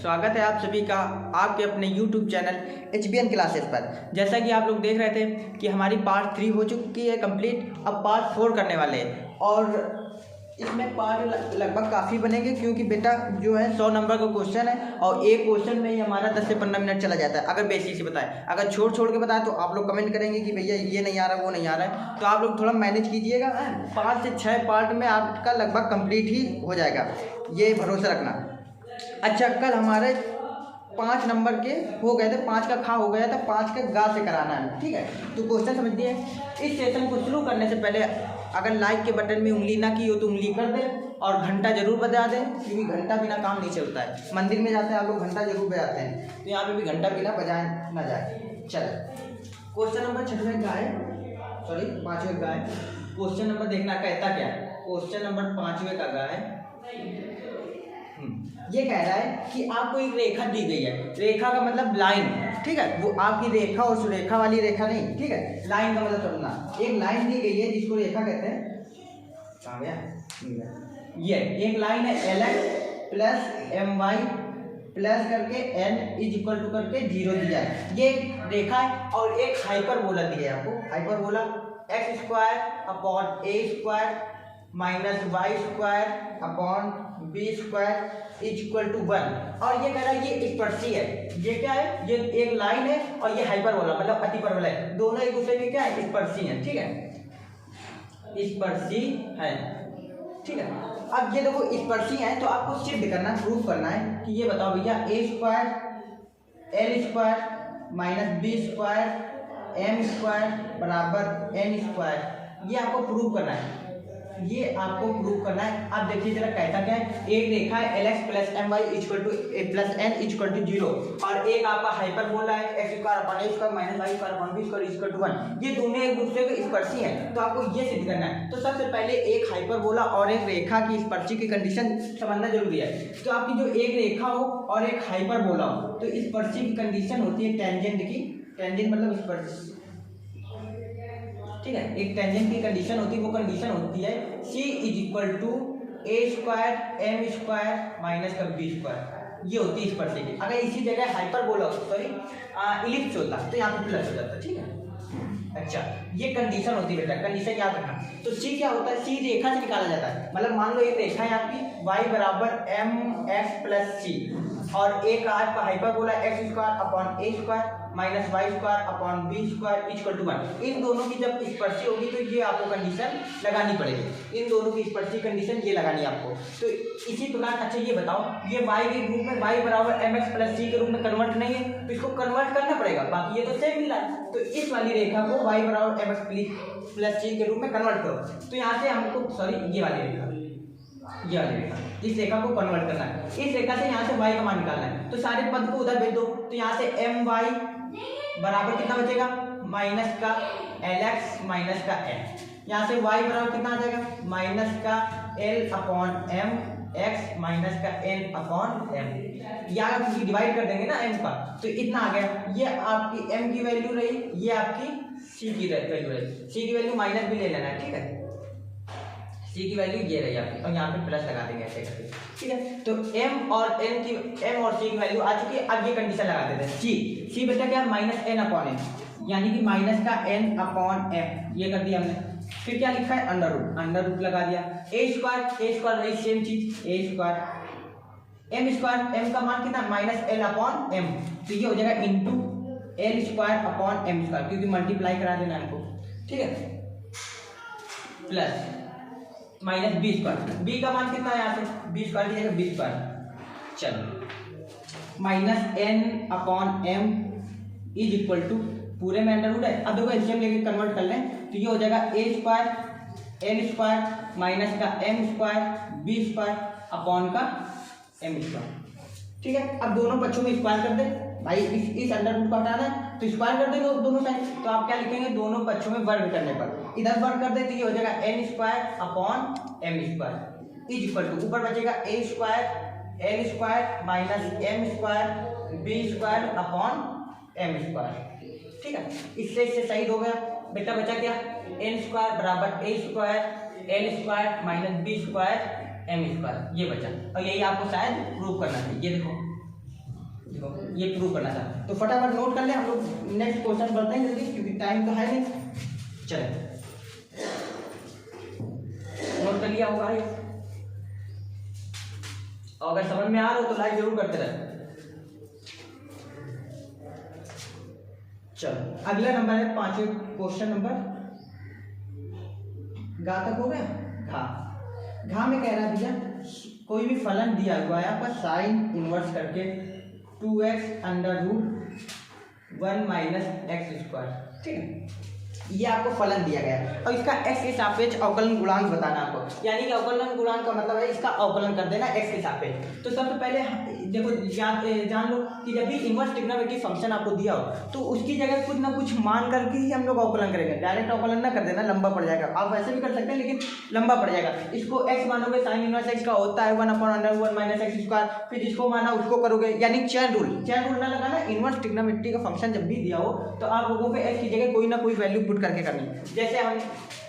स्वागत है आप सभी का आपके अपने YouTube चैनल HBN क्लासेस पर। जैसा कि आप लोग देख रहे थे कि हमारी पार्ट 3 हो चुकी है कंप्लीट, अब पार्ट 4 करने वाले हैं और इसमें पार्ट लगभग काफ़ी बनेंगे क्योंकि बेटा जो है 100 नंबर का क्वेश्चन है और एक क्वेश्चन में ही हमारा 10 से 15 मिनट चला जाता है अगर बेसिक से बताएं। अगर छोड़ के बताएं तो आप लोग कमेंट करेंगे कि भैया ये नहीं आ रहा वो नहीं आ रहा है, तो आप लोग थोड़ा मैनेज कीजिएगा। 5 से 6 पार्ट में आपका लगभग कंप्लीट ही हो जाएगा, ये भरोसा रखना। अच्छा, कल हमारे 5 नंबर के हो गए थे, 5 का खा हो गया था, 5 का गा से कराना है, ठीक है। तो क्वेश्चन समझ दिए। इस सेशन को शुरू करने से पहले अगर लाइक के बटन में उंगली ना की हो तो उंगली कर दे और घंटा जरूर बजा दें, क्योंकि घंटा बिना काम नहीं चलता है। मंदिर में जाते हैं आप लोग घंटा जरूर बजाते हैं, तो यहाँ पे भी घंटा बिना बजाए ना जाए। चलो, क्वेश्चन नंबर 6वें का है, सॉरी 5वें का है। क्वेश्चन नंबर देखना कहता क्या है। क्वेश्चन नंबर 5वें का है, ये कह रहा है कि आपको एक रेखा दी गई है। रेखा का मतलब लाइन, ठीक है, वो आपकी रेखा और सुरेखा वाली रेखा नहीं, ठीक है। लाइन का मतलब समझना, एक लाइन दी गई है जिसको रेखा कहते हैं। कहाँ गया ये एक लाइन है LX प्लस MY प्लस करके N इज इक्वल टू करके 0 दिया है। ये रेखा है और एक हाइपरबोला दिया है आपको। Hyperbola x square upon a square minus y square upon b square is equal to 1। और ये कह रहा है ये स्पर्शी है। ये क्या है, ये एक लाइन है और ये हाइपरबोला मतलब अतिपरवलय है। दोनों एक दूसरे के क्या है, स्पर्शी है, ठीक है, स्पर्शी है, ठीक है। अब ये देखो स्पर्शी है तो आपको सिद्ध करना, प्रूफ करना है कि ये बताओ भैया a square l square minus b square m square बराबर n स्क्वायर, ये आपको प्रूफ करना है। ये आपको प्रूव करना है। आप देखिए जरा कहता क्या है, एक रेखा है LX plus MY equal to plus N equal to 0 और एक आपका हाइपरबोला है x square upon a square minus y square upon b square equal to 1। ये दोनों एक दूसरे के स्पर्शी हैं, तो आपको ये सिद्ध करना है। तो सबसे पहले एक हाइपरबोला और एक रेखा की स्पर्शी की कंडीशन समझना जरूरी है। तो आपकी जो एक रेखा हो और एक हाइपरबोला हो तो स्पर्शी की कंडीशन होती है टेंजेंट की। टेंजेंट मतलब स्पर्शी, ठीक है। एक टेंजेंट की कंडीशन होती है, वो कंडीशन होती है C is equal to a square m square minus का b स्क्वायर। ये होती है स्पर्शी की। अगर इसी जगह हाइपरबोला सॉरी इलिप्स होता तो यहाँ पे प्लस हो जाता, ठीक है। अच्छा, ये कंडीशन होती है बेटा, कंडीशन याद रखना। तो C क्या होता है, C रेखा से निकाला जाता है। मतलब मान लो एक रेखा है आपकी y बराबर mx प्लस c और एक आपका hyperbola x square upon a square minus y square upon b square equal to 1। इन दोनों की जब स्पर्शी होगी तो ये आपको कंडीशन लगानी पड़ेगी। इन दोनों की स्पर्शी कंडीशन ये लगानी है आपको। तो इसी प्रकार अच्छा ये बताओ, ये y के रूप में y बराबर mx प्लस c के रूप में कन्वर्ट नहीं है तो इसको कन्वर्ट करना पड़ेगा, बाकी ये तो सेम मिला है। तो इस वाली रेखा को y बराबर mx प्लस c के रूप में कन्वर्ट करो। तो यहाँ से हमको सॉरी ये वाली रेखा इस रेखा को कन्वर्ट करना है। इस रेखा से यहाँ से y का मान निकालना है। तो सारे पद को उधर भेज दो। तो यहाँ से my बराबर कितना बचेगा, माइनस का LX माइनस का m। यहाँ से y बराबर कितना आ जाएगा, माइनस का L upon m x minus का n अपॉन m। यहाँ डिवाइड कर देंगे ना m का, तो इतना आ गया। ये आपकी m की वैल्यू रही, ये आपकी c की वैल्यू रही। c की वैल्यू माइनस भी ले लेना है, ठीक है। C की वैल्यू ये रही आपकी और यहाँ पे प्लस लगा देंगे ऐसे करके, ठीक है। तो m और c की वैल्यू आ चुकी है। अब ये कंडीशन लगा देते हैं। c बेटा क्या, माइनस n अपॉन m, यानी कि माइनस का n अपॉन m, ये कर दिया हमने। फिर क्या लिखा है, अंडर रूट लगा दिया। a स्क्वायर वही सेम चीज, a square m square, m का मान कितना, माइनस l अपॉन m, तो ये हो जाएगा into l square upon m square, क्योंकि मल्टीप्लाई करा देना हमको, ठीक है। Plus minus b square, b का मान कितना है यहाँ से, b स्क्वायर की जगह b स्क्वायर। चलो, minus n upon m is equal to पूरे में अंडर रूट है। अब देखो एलसीएम लेके कन्वर्ट कर लें तो ये हो जाएगा a square l square minus का m square b square upon का m स्क्वायर, ठीक है। अब दोनों पक्षों में स्क्वायर कर दे भाई, इस अंडर रूट को हटाना है तो स्क्वायर कर देंगे दोनों साइड। तो आप क्या लिखेंगे, दोनों पक्षों में वर्ग करने पर इधर वर्ग कर दे तो ये हो जाएगा n square upon m square is equal to ऊपर बचेगा a square l square minus m square b square upon m square, ठीक है। इससे सही हो गया बेटा। बचा क्या, n स्क्वायर बराबर a square l square minus b square m square, ये बचा। और यही आपको शायद प्रूव करना है। ये देखो इसको, ये प्रूव करना था। तो फटाफट नोट कर ले, हम लोग नेक्स्ट क्वेश्चन बढ़ते हैं जल्दी, क्योंकि टाइम तो है नहीं। चले नोट कर लिया होगा ये, और अगर समझ में आ रहा हो तो लाइक जरूर करते रहे। चलो अगला नंबर है 5वें क्वेश्चन नंबर, गा तक हो गया। घा में कह रहा है भैया कोई भी फलन दिया हुआ है आपका साइन इनवर्स करके 2x under root 1 minus x square, ठीक है। ये आपको फलन दिया गया है और इसका x के सापेक्ष अवकलन गुणांक बताना आपको, यानी कि अवकलन गुणांक का मतलब है इसका अवकलन कर देना x के सापेक्ष। तो सबसे पहले देखो जान लो कि जब भी इनवर्स ट्रिग्नोमेट्रिक फंक्शन आपको दिया हो तो उसकी जगह कुछ ना कुछ मान करके ही हम लोग अवकलन करेंगे। डायरेक्ट अवकलन ना कर देना, लंबा पड़ जाएगा। आप वैसे भी कर सकते हैं लेकिन लंबा पड़ जाएगा। इसको x मानोगे, साइन इनवर्स x का होता है 1/√1 माइनस एक्स स्क्वायर, फिर जिसको माना उसको करोगे, यानी चैन रूल ना लगाना। इनवर्स ट्रिग्नोमेट्री का फंक्शन जब भी दिया हो तो आप लोगों को x की जगह कोई ना कोई वैल्यू पुट करके करनी। जैसे हम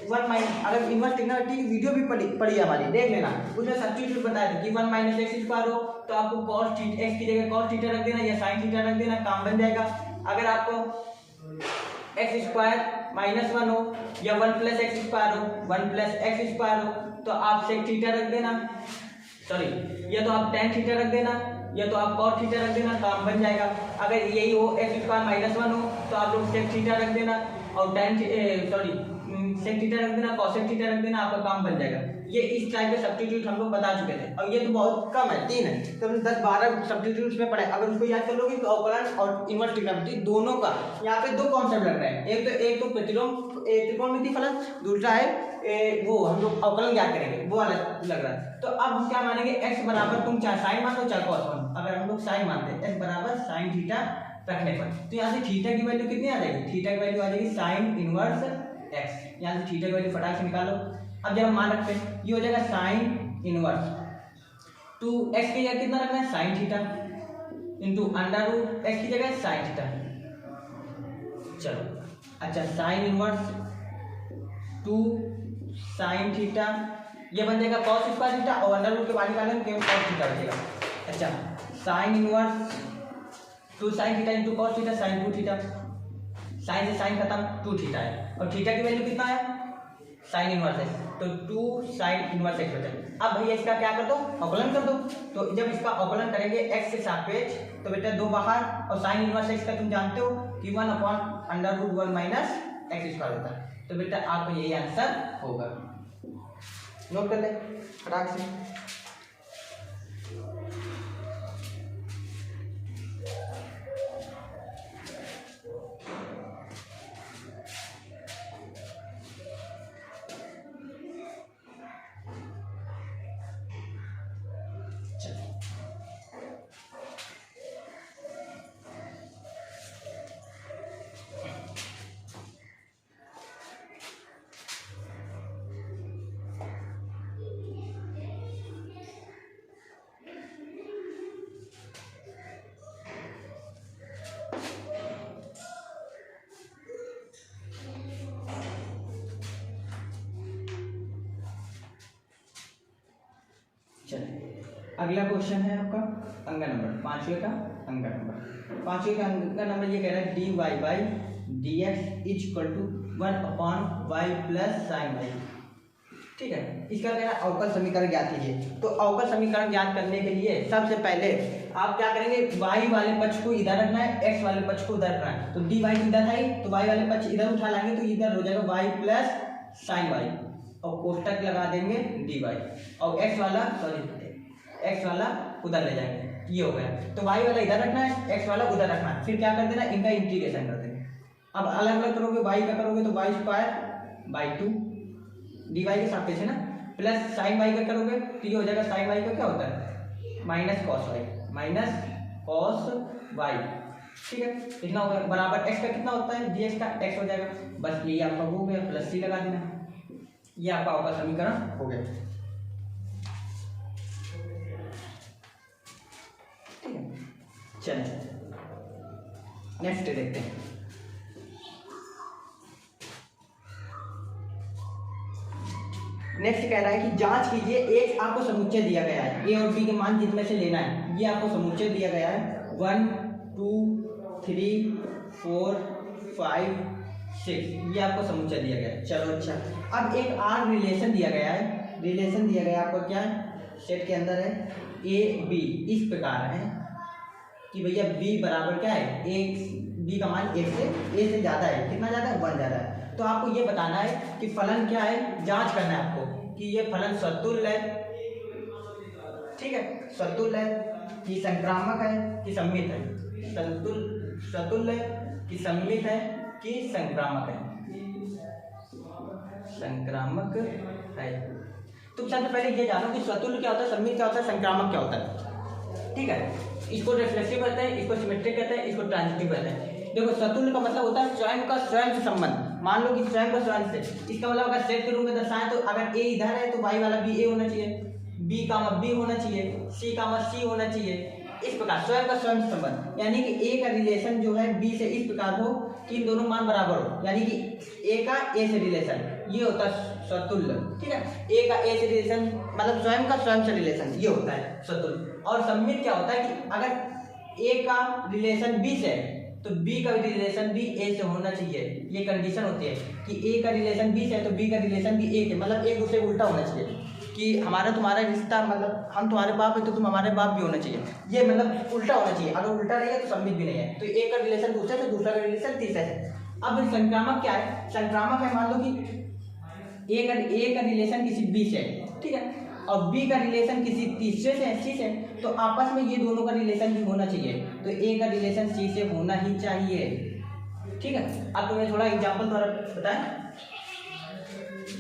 1 माइनस, अगर इनवर्स ट्रिग्नोमेट्री की वीडियो भी पढ़ी हमारी, देख लेना, उसमें सब्स्टिट्यूट बताया था कि 1 माइनस एक्स स्क्वायर हो तो आपको cos थीटा, x की जगह cos थीटा रख देना या sin थीटा रख देना, काम बन जाएगा। अगर आपको एक्स स्क्वायर माइनस 1 हो या 1 प्लस एक्स स्क्वायर हो, 1 प्लस एक्स स्क्वायर हो तो आप सेक थीटा रख देना, सॉरी, या तो आप tan थीटा रख देना या तो आप cos थीटा रख देना, काम बन जाएगा। अगर यही हो एक्स स्क्वायर माइनस 1 हो तो आप लोग सेक थीटा रख देना और सेक थीटा रख देना, cosec थीटा रख देना, आपका काम बन जाएगा। ये इस टाइप के सब्स्टिट्यूट हम लोग बता चुके थे और ये तो बहुत कम है, 3 है, तो 10-12 सब्स्टिट्यूट्स में पढ़े। अगर उसको याद कर लोगे तो अवकलन और इनवर्स ट्रिग्नोमेट्री दोनों का यहाँ पे 2 कॉन्सेप्ट लग रहे हैं। एक तो त्रिकोणमिति फलन, दूसरा है वो हम लोग अवकलन याद करेंगे, वो अलग लग रहा है। तो अब हम क्या मानेंगे, x बराबर तुम चाहे साइन मान लो चाहे कॉस मान। अगर हम लोग साइन मानते हैं x बराबर साइन थीटा रखने पर, तो यहाँ से थीटा की वैल्यू कितनी आ जाएगी, थीटा की वैल्यू आ जाएगी साइन इनवर्स x। यहाँ से थीटा की वैल्यू फटाक से निकालो। अब जब हम मान रखते हैं ये हो जाएगा साइन इनवर्स 2x की जगह कितना रखना है, sine theta into under root x की जगह साइन थीटा। चलो अच्छा, साइन इनवर्स 2 साइन थीटा ये बन जाएगा कॉस स्क्वायर थीटा और अंडर रूट के बाद निकालेंगे केवल कॉस थीटा बचेगा। अच्छा, sine inverse 2 sine theta into cos theta sine 2 theta, sine से साइन खत्म, 2 थीटा है और थीटा की वैल्यू कितना है, साइन इनवर्स है, तो 2 साइन इनवर्स x बचा। अब भैया इसका क्या कर दो, अवकलन कर दो। तो जब इसका अवकलन करेंगे x के सापेक्ष तो बेटा 2 बाहर, और साइन इनवर्स x का तुम जानते हो कि 1/√1 माइनस एक्स स्क्वायर होता है। तो बेटा आपका यही आंसर होगा। नोट कर ले फटाक से। चलिए अगला क्वेश्चन है आपका अंक नंबर 5वें का अंक नंबर 5वें का अंक नंबर ये कह रहा है dy by d x is equal to 1/y plus sine y. ठीक है, इसका कह रहा है अवकल समीकरण ज्ञात कीजिए। तो अवकल समीकरण ज्ञात करने के लिए सबसे पहले आप क्या करेंगे, y वाले पक्ष को इधर रखना है, x वाले पक्ष को उधर रखना है। तो dy इधर है तो y वाले पक्ष इधर उठा लाएंगे तो इधर हो जाएगा y प्लस साइन वाई और कोष्टक लगा देंगे dy और x वाला उधर ले जाएंगे, ये हो गया। तो y वाला इधर रखना है, x वाला उधर रखना है, फिर क्या कर देना, इनका इंटीग्रेशन कर देंगे। अब अलग अलग करोगे, y का करोगे तो y स्क्वायर बाई 2 dy के सापेक्ष है ना, प्लस साइन y का करोगे तो ये हो जाएगा, साइन y का क्या होता है माइनस कॉस y। ठीक है, इतना हो गया, बराबर x का कितना होता है dx का x हो जाएगा। बस ये आपका हो गया, प्लस c लगा देना, ये आपका अवकल समीकरण हो गया। ठीक है, चलिए नेक्स्ट देखते हैं। नेक्स्ट कह रहा है कि जांच कीजिए, एक आपको समुच्चय दिया गया है, ए और बी के मान जितने से लेना है, ये आपको समुच्चय दिया गया है 1 2 3 4 5 6 ये आपको समुच्चय दिया गया है। चलो अच्छा, अब एक आर रिलेशन दिया गया है। रिलेशन दिया गया है आपको क्या है, सेट के अंदर है ए बी, इस प्रकार है कि भैया बी बराबर क्या है, एक बी का मान एक से ए से ज़्यादा है, कितना ज़्यादा है, 1 ज़्यादा है। तो आपको ये बताना है कि फलन क्या है, जांच करना है आपको कि ये फलन सतुल्य है, ठीक है, सतुल्य है कि संक्रामक है कि सम्मित है, सतुल्य है कि सम्मित है कि संक्रामक है, संक्रामक है। तो सबसे पहले ये जानो कि सतुल्य क्या होता है, सम्मित क्या होता है, संक्रामक क्या होता है, ठीक है। इसको रिफ्लेक्सिव कहते हैं, इसको सिमेट्रिक कहते हैं, इसको ट्रांजिटिव कहते हैं। देखो सतुल्य का मतलब होता है स्वयं का स्वयं से संबंध। मान लो कि स्वयं का स्वयं से, इसका मतलब अगर सेट के रूप में दर्शाएं तो अगर ए इधर है तो वाई वाला भी ए होना चाहिए, बी का मत बी होना चाहिए, सी का मत सी होना चाहिए। इस प्रकार स्वयं का स्वयं से संबंध, यानी कि ए का रिलेशन जो है बी से इस प्रकार हो कि इन दोनों मान बराबर हो, यानी कि ए का ए से रिलेशन, ये होता है सतुल्य, ठीक है। ए का ए से रिलेशन मतलब स्वयं का स्वयं से रिलेशन, ये होता है सतुल्य। और सम्मित क्या होता है कि अगर ए का रिलेशन बी से है तो बी का रिलेशन भी ए से होना चाहिए। ये कंडीशन होती है कि ए का रिलेशन बी से है तो बी का रिलेशन भी ए के, मतलब एक दूसरे को उल्टा होना चाहिए कि हमारा तुम्हारा रिश्ता, मतलब हम तुम्हारे बाप है तो तुम हमारे बाप भी होना चाहिए, ये मतलब उल्टा होना चाहिए। अगर उल्टा नहीं है तो सम्मित भी नहीं है। तो एक का रिलेशन दूसरे से, दूसरा का रिलेशन तीसरे से। अब संक्रामक क्या है, संक्रामक है मान लो कि ए का रिलेशन किसी बी से है, ठीक है, और बी का रिलेशन किसी तीसरे से, सी से, तो आपस में ये दोनों का रिलेशन भी होना चाहिए। तो ए का रिलेशन सी से होना ही चाहिए, ठीक है। अब तुम्हें थोड़ा एग्जाम्पल द्वारा बताएं,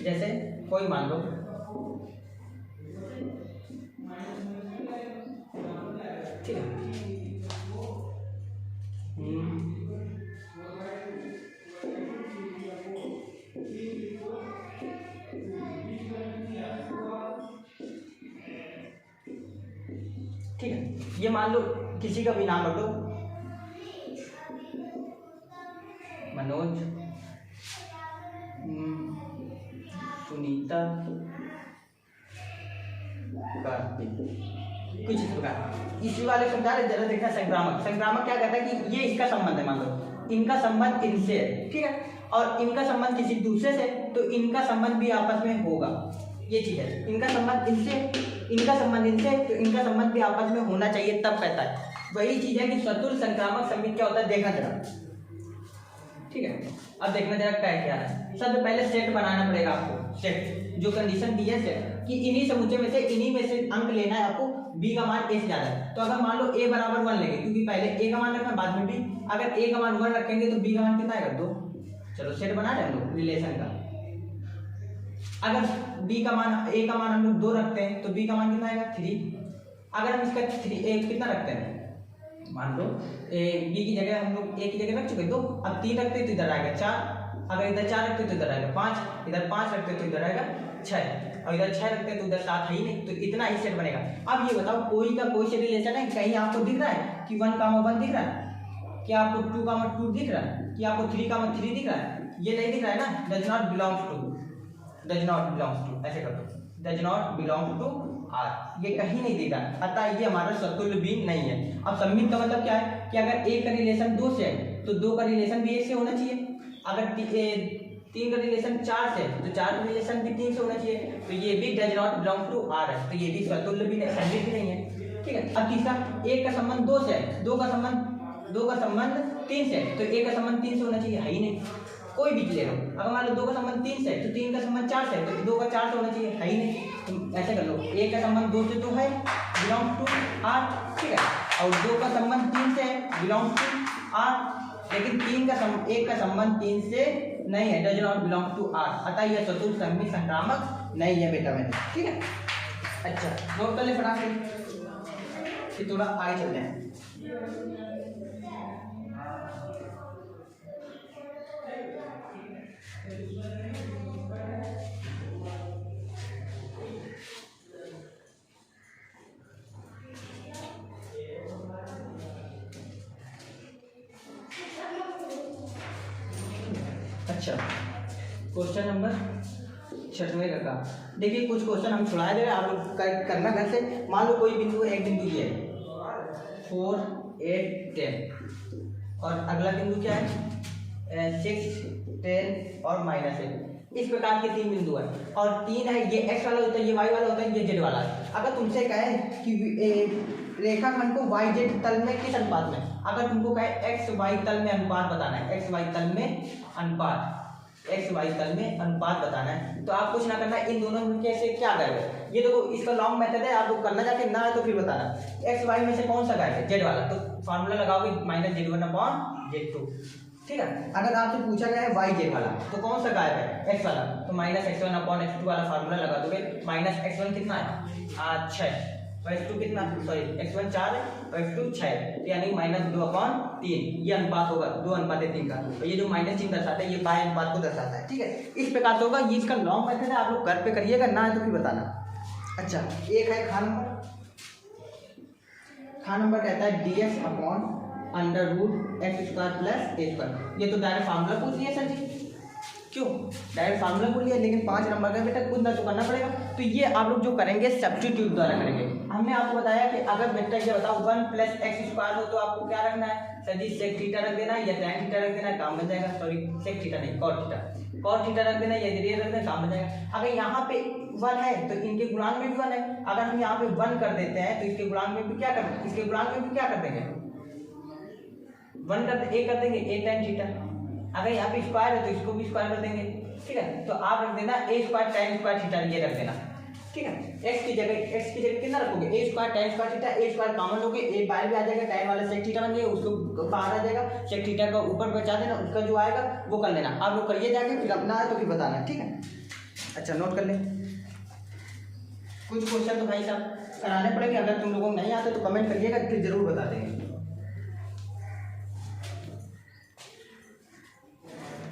जैसे कोई मान लो ठीक है, ठीक है, ये मान लो किसी का भी नाम रख लो, मनोज, सुनीता, कार्तिक, कुछ इस प्रकार। इसी वाले समझा रहे, जरा देखना संक्रामक। संक्रामक क्या कहता है कि ये इसका संबंध है, मान लो इनका संबंध इनसे है, ठीक है, और इनका संबंध किसी दूसरे से, तो इनका संबंध भी आपस में होगा, ये चीज है। इनका संबंध इनसे, इनका संबंध इनसे, तो इनका संबंध भी आपस में होना चाहिए, तब कहता है। वही चीज है कि सतुल्य संक्रामक सम्मित क्या होता है, देखना जरा, ठीक है। अब देखना जरा क्या है। सबसे पहले सेट बनाना पड़ेगा आपको, सेट जो कंडीशन दी है सेट कि इन्हीं समुच्चय में से, इन्हीं में से अंक लेना है आपको, बी का मान ए से ज्यादा है। तो अगर मान लो ए बराबर 1 लेंगे, क्योंकि पहले ए का मान रखना बाद में बी, अगर ए का मान 1 रखेंगे तो बी का मान कितना आएगा, 2। चलो सेट बना रहे हम लोग रिलेशन का। अगर बी का मान, ए का मान हम लोग 2 रखते हैं तो बी का मान कितना आएगा, 3। अगर हम इसका 3 कितना रखते हैं, मान लो बी की जगह हम लोग ए की जगह रख चुके 2, अब 3 रखते तो इधर आएगा 4, अगर इधर 4 रखते तो इधर आएगा 5, इधर 5 रखते तो इधर आएगा 6, और इधर 6 रखते तो उधर 7 है ही नहीं, तो इतना ही सेट बनेगा। अब ये बताओ कोई का कोई से रिलेशन है, कहीं आपको दिख रहा है कि 1, 1 दिख रहा है, क्या आपको 2, 2 दिख रहा है, कि आपको 3, 3 दिख रहा है, ये नहीं दिख रहा है ना। Does not belongs to, does not belongs to, ऐसे कर दो, does not belong to R, ये कहीं नहीं दिख रहा, अतः ये हमारा सतुल्य भी नहीं है। अब सम्मित का मतलब क्या है कि अगर एक का रिलेशन 2 से है तो 2 का रिलेशन भी 1 से होना चाहिए, अगर 3 का रिलेशन 4 से है तो 4 का रिलेशन भी 3 से होना चाहिए, तो ये भी does not belong to R है, तो ये भी सतुल्य भी नहीं, सम्मित भी नहीं है, ठीक है। अब तीसरा, एक का संबंध 2 से है, 2 का संबंध 3 से है, तो एक का संबंध 3 से होना चाहिए, है ही नहीं, कोई भी ले लो। अगर मान लो 2 का संबंध 3 से है तो 3 का संबंध 4 से है, तो 2 का 4 से होना चाहिए, है ही नहीं। तुम ऐसे कर लो, एक का संबंध 2 से तो है, बिलोंग टू आर, ठीक है, और 2 का संबंध 3 से है, बिलोंग टू आर, लेकिन एक का संबंध 3 से नहीं है, does not belong to R, अतः यह सतुल्य सम्मित संक्रामक नहीं है बेटा में, ठीक है। अच्छा नोट कर ले फटाक से, फिर थोड़ा आगे चलते हैं। अच्छा क्वेश्चन नंबर 96 का देखिए, कुछ क्वेश्चन हम छुड़ाए दे रहे हैं, आप लोग करना घर से। मान लो कोई बिंदु, एक बिंदु ये 4, 8, 10 और अगला बिंदु क्या है 6 10 और -1। इस प्रकार के 3 बिंदु है और 3 है, ये x वाला होता है, ये y वाला होता है, ये z वाला है। अगर तुमसे कहे कि रेखाखंड को y z तल में किस अनुपात में, अगर तुमको कहे x y तल में अनुपात बताना है, x y तल में अनुपात, x y तल में अनुपात बताना है, तो आप कुछ ना करना, इन दोनों में कैसे क्या गायब है, ये देखो इसका लॉन्ग मेथड है, आप लोग करना जाके ना है तो फिर बताना। x y में से कौन सा गायब है, z वाला, तो फार्मूला लगाओगे -z1/z2, ठीक है। अगर आपसे पूछा गया है y z वाला तो कौन सा गायब है, x वाला, तो -x1/x2 वाला फार्मूला लगा दोगे। -x1 कितना है 6 और x2 कितना, सॉरी x1 4 है और x2 6 है, यानी -2/3 ये अनुपात होगा 2:3 का। और ये जो माइनस चिन्ह दर्शाता है ये बाय अनुपात को दर्शाता है, ठीक है। इस प्रकार से होगा, ये इसका लॉन्ग मेथड है, आप लोग घर पे करिएगा, ना है तो फिर बताना। अच्छा, एक है खा नंबर कहता है dx/√x² + a²। ये तो डायरेक्ट फार्मूला पूछ लिया सर जी, क्यों डायरेक्ट फार्मूला पूछ लिया, लेकिन 5 नंबर का बेटा खुद ना तो करना पड़ेगा। तो ये आप लोग जो करेंगे सब्स्टिट्यूट द्वारा करेंगे। हमने आपको बताया कि अगर बेटा ये बताओ 1 + x² हो तो आपको क्या रखना है सर जी, sec थीटा रख देना या tan थीटा रख देना, काम बन जाएगा। सॉरी sec थीटा नहीं, cot थीटा रख देना या ये रख देना, काम बन जाएगा। अगर यहाँ पे 1 है तो इनके गुणांक में भी 1 है, अगर हम यहाँ पे 1 कर देते हैं तो इसके गुणांक में भी क्या कर देंगे, इसके गुणांक में भी क्या कर देंगे 1 कर देंगे a tan थीटा। अगर यहाँ पे स्क्वायर है तो इसको भी स्क्वायर कर देंगे, ठीक है। तो आप रख देना a² tan² थीटा, ये रख देना, ठीक है। x की जगह कितना रखोगे a² tan² theta, a² common लोगे, a बाहर भी आ जाएगा, tan वाला sec थीटा बन जाएगा, उसको बाहर आ जाएगा, sec थीटा का ऊपर बचा देना, उसका जो आएगा वो कर लेना। आप लोग करिए जाके, फिर अपना है तो फिर बताना, ठीक है। अच्छा नोट कर ले, कुछ क्वेश्चन तो भाई साहब कराने पड़ेंगे, अगर तुम लोगों को नहीं आते तो कमेंट करिएगा, फिर जरूर बता देंगे।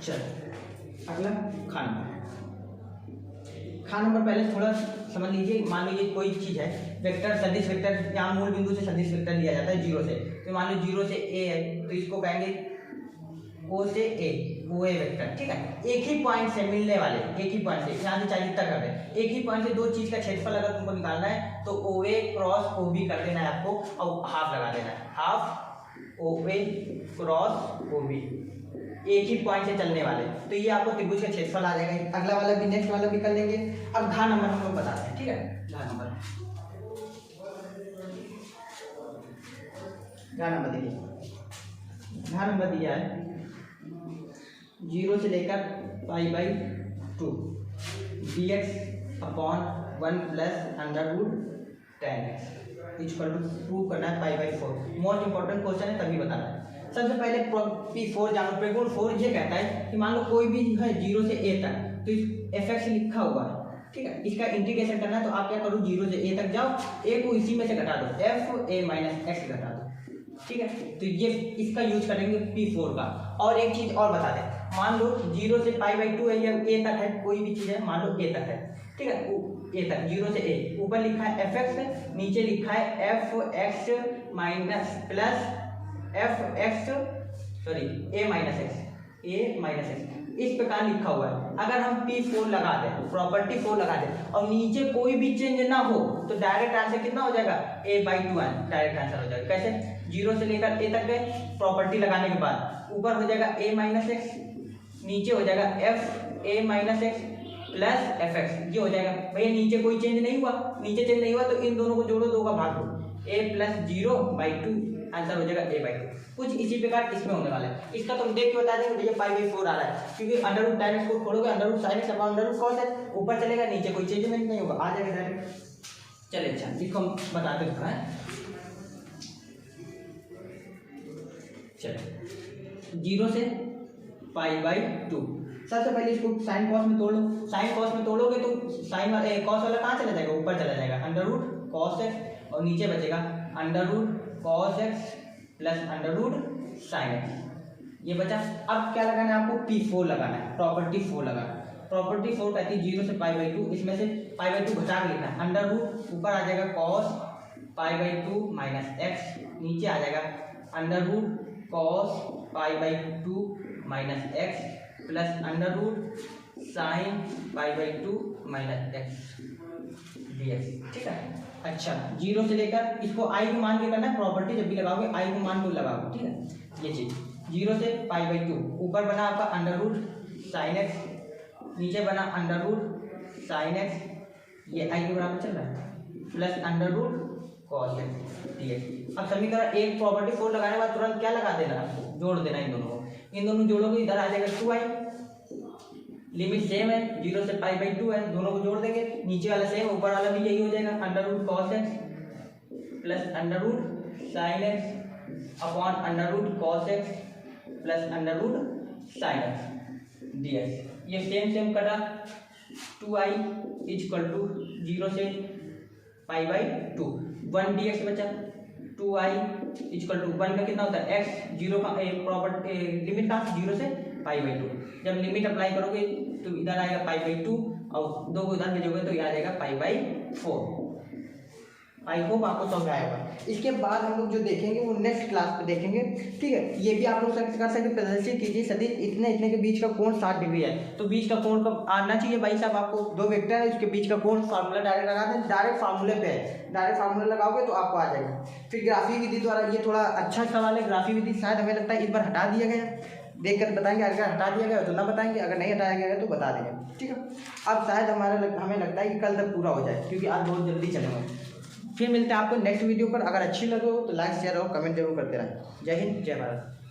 चलो अगला खा नंबर पहले थोड़ा समझ लीजिए। मान लीजिए कोई चीज़ है, वेक्टर सदिश वेक्टर, यहाँ मूल बिंदु से सदिश वेक्टर लिया जाता है 0 से, तो मान लो 0 से a है तो इसको कहेंगे o से a, o a वेक्टर, ठीक है। एक ही पॉइंट से मिलने वाले, एक ही पॉइंट से, यहाँ से चाहिए तक कर दे, एक ही पॉइंट से दो चीज़ का क्षेत्रफल अगर तुमको निकालना है तो o a cross o b कर देना है आपको, और हाफ लगा देना है, half o a cross o b, एक ही पॉइंट से चलने वाले, तो ये आपको त्रिभुज का क्षेत्रफल आ जाएगा। अगला वाला भी, नेक्स्ट वाला भी कर लेंगे। अब घा नंबर हम लोग बताते हैं, ठीक है। घा नंबर देखिए, घा नंबर दिया है 0 से लेकर π/2 dx/1 + tan x = 2 करना है π/4। मोस्ट इंपॉर्टेंट क्वेश्चन है, तभी बताना है। सबसे पहले P4 जानो, प्रगुण 4 ये कहता है कि मान लो कोई भी है 0 से a तक, तो fx लिखा हुआ है, ठीक है। इसका इंटीग्रेशन करना है तो आप क्या करो, 0 से a तक जाओ, a को इसी में से घटा दो, f a - x घटा दो, ठीक है। तो ये इसका यूज करेंगे P4 का। और एक चीज और बता दें, मान लो 0 से π/2 है या a तक है, कोई भी चीज है, मान लो a तक है, ठीक है, a तक 0 से a, ऊपर लिखा है fx, नीचे लिखा है fx - इस प्रकार लिखा हुआ है। अगर हम P4 लगा दें, प्रॉपर्टी 4 लगा दें और नीचे कोई भी चेंज ना हो तो डायरेक्ट आंसर कितना हो जाएगा, a/2 डायरेक्ट आंसर हो जाएगा। कैसे, 0 से लेकर a तक गए, प्रॉपर्टी लगाने के बाद ऊपर हो जाएगा a - x, नीचे हो जाएगा fa - x प्लस fx, ये हो जाएगा। भैया नीचे कोई चेंज नहीं हुआ, नीचे चेंज नहीं हुआ तो इन दोनों को जोड़ो, 2 का भाग दो, a + 0/2 आंसर हो जाएगा a/2। कुछ इसी प्रकार इसमें होने वाला है। इसका तुम देख के बता देंगे भैया π/4 आ रहा है, क्योंकि √ tan x को खोलोगे, √sin x / √cos x ऊपर चलेगा, नीचे कोई चेंजमेंट नहीं होगा, आ जाएगा डायरेक्ट। चलिए अच्छा, इसको हम बताते हैं। चलिए 0 से π/2, सबसे पहले इसको साइन कॉस में तोड़ लो। साइन कॉस में तोड़ोगे तो साइन वाला कॉस वाला कहाँ चला जाएगा, ऊपर चला जाएगा, √cos x, और नीचे बचेगा √cos x + √sin x, ये बचा। अब क्या लगाना है आपको, P4 लगाना है, प्रॉपर्टी 4 लगाना है। प्रॉपर्टी 4 कहती है 0 से π/2, इसमें से π/2 घटा के लिखना है, √ ऊपर आ जाएगा cos π/2 - x, नीचे आ जाएगा √cos π/2 - x plus √sin π/2 - x dx, ठीक है। अच्छा, 0 से लेकर इसको आई को मान के करना है, प्रॉपर्टी जब भी लगाओगे आई को मान को लगाओगे, ठीक है। ये चीज 0 से π/2, ऊपर बना आपका अंडर रूट साइन एक्स, नीचे बना अंडर रूट साइन एक्स, ये आई के बराबर चल रहा है, plus under root cos x dx। अब समीकरण एक प्रॉपर्टी 4 लगाने के बाद तुरंत क्या लगा देना, आपको जोड़ देना इन दोनों को, इन दोनों जोड़ोगे इधर आ जाएगा 2i, लिमिट सेम है 0 से π/2 है, दोनों को जोड़ देंगे, नीचे वाला सेम ऊपर वाला भी यही हो जाएगा, under root cos x plus under root sine x upon under root cos x plus under root sine x dx। ये सेम कटा, 2i इक्वल टू 0 से π/2, 1 dx बचा, 2i इक्वल टू 1 का कितना होता है x, 0 का प्रॉपर्टी लिमिट का 0 से π/2, जब लिमिट अप्लाई करोगे तो इधर आएगा π/2 और 2 को इधर भेजोगे तो ये आ जाएगा π/4। आई होप आपको समझ आया होगा। इसके बाद हम लोग जो देखेंगे वो नेक्स्ट क्लास पे देखेंगे, ठीक है। ये भी आप लोग कर सकते, प्रदर्शित कीजिए सदिश इतने के बीच का कोण 60 डिग्री है, तो बीच का कोण कब आना चाहिए भाई साहब, आपको दो वेक्टर है उसके बीच का कोण फार्मूला डायरेक्ट लगा दें, डायरेक्ट फार्मूले पे है, डायरेक्ट फार्मूला लगाओगे तो आपको आ जाएगा। फिर ग्राफी विधि द्वारा, ये थोड़ा अच्छा सवाल है, ग्राफी विधि शायद हमें लगता है इस बार हटा दिया गया, देख कर बताएंगे, अगर हटा दिया गया तो ना बताएंगे, अगर नहीं हटाया गया तो बता देंगे, ठीक है। अब शायद हमें लगता है कि कल तक पूरा हो जाए, क्योंकि आज बहुत जल्दी चलेंगे। फिर मिलते हैं आपको नेक्स्ट वीडियो पर, अगर अच्छी लगे हो तो लाइक शेयर और कमेंट जरूर करते रहें। जय हिंद, जय भारत।